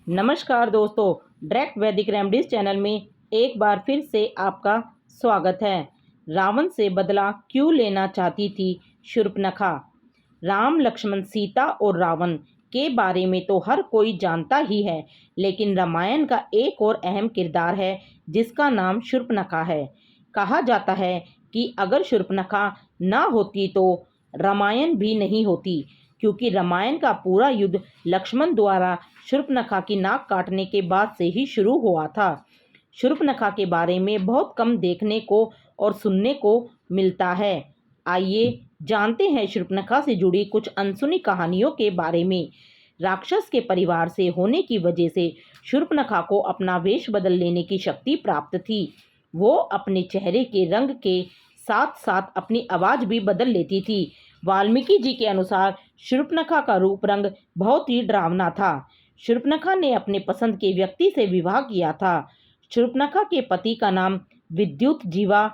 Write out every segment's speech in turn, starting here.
नमस्कार दोस्तों, डायरेक्ट वैदिक रेमेडीज चैनल में एक बार फिर से आपका स्वागत है। रावण से बदला क्यों लेना चाहती थी शूर्पणखा? राम, लक्ष्मण, सीता और रावण के बारे में तो हर कोई जानता ही है, लेकिन रामायण का एक और अहम किरदार है जिसका नाम शूर्पणखा है। कहा जाता है कि अगर शूर्पणखा ना होती तो रामायण भी नहीं होती, क्योंकि रामायण का पूरा युद्ध लक्ष्मण द्वारा शूर्पणखा की नाक काटने के बाद से ही शुरू हुआ था। शूर्पणखा के बारे में बहुत कम देखने को और सुनने को मिलता है। आइए जानते हैं शूर्पणखा से जुड़ी कुछ अनसुनी कहानियों के बारे में। राक्षस के परिवार से होने की वजह से शूर्पणखा को अपना वेश बदल लेने की शक्ति प्राप्त थी। वो अपने चेहरे के रंग के साथ साथ अपनी आवाज़ भी बदल लेती थी। वाल्मीकि जी के अनुसार शूर्पणखा का रूप रंग बहुत ही डरावना था। शूर्पणखा ने अपने पसंद के व्यक्ति से विवाह किया था। शूर्पणखा के पति का नाम विद्युत जीवा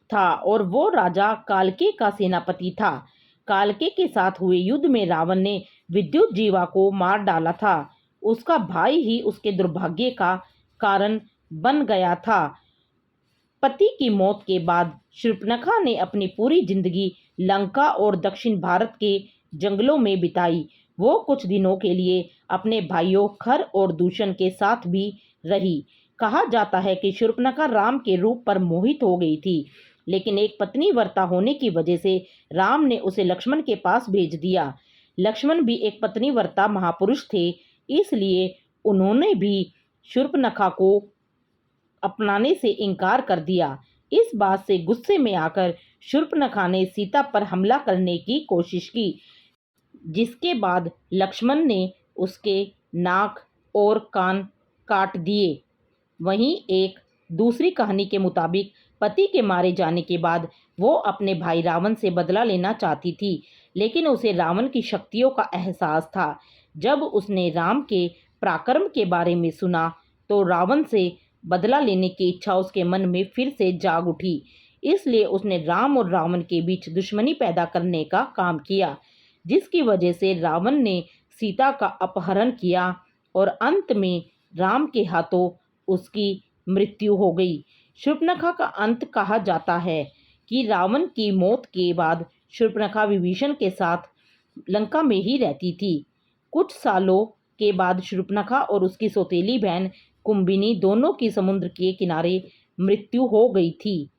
था और वो राजा कालके का सेनापति था। कालके के साथ हुए युद्ध में रावण ने विद्युत जीवा को मार डाला था। उसका भाई ही उसके दुर्भाग्य का कारण बन गया था। पति की मौत के बाद शूर्पणखा ने अपनी पूरी जिंदगी लंका और दक्षिण भारत के जंगलों में बिताई। वो कुछ दिनों के लिए अपने भाइयों खर और दूषण के साथ भी रही। कहा जाता है कि शूर्पणखा राम के रूप पर मोहित हो गई थी, लेकिन एक पत्नी व्रता होने की वजह से राम ने उसे लक्ष्मण के पास भेज दिया। लक्ष्मण भी एक पत्नी व्रता महापुरुष थे, इसलिए उन्होंने भी शूर्पणखा को अपनाने से इनकार कर दिया। इस बात से गुस्से में आकर शूर्पणखा ने सीता पर हमला करने की कोशिश की, जिसके बाद लक्ष्मण ने उसके नाक और कान काट दिए। वहीं एक दूसरी कहानी के मुताबिक पति के मारे जाने के बाद वो अपने भाई रावण से बदला लेना चाहती थी, लेकिन उसे रावण की शक्तियों का एहसास था। जब उसने राम के पराक्रम के बारे में सुना तो रावण से बदला लेने की इच्छा उसके मन में फिर से जाग उठी। इसलिए उसने राम और रावण के बीच दुश्मनी पैदा करने का काम किया, जिसकी वजह से रावण ने सीता का अपहरण किया और अंत में राम के हाथों उसकी मृत्यु हो गई। शूर्पणखा का अंत कहा जाता है कि रावण की मौत के बाद शूर्पणखा विभीषण के साथ लंका में ही रहती थी। कुछ सालों के बाद शूर्पणखा और उसकी सौतेली बहन कुंभिनी दोनों की समुद्र के किनारे मृत्यु हो गई थी।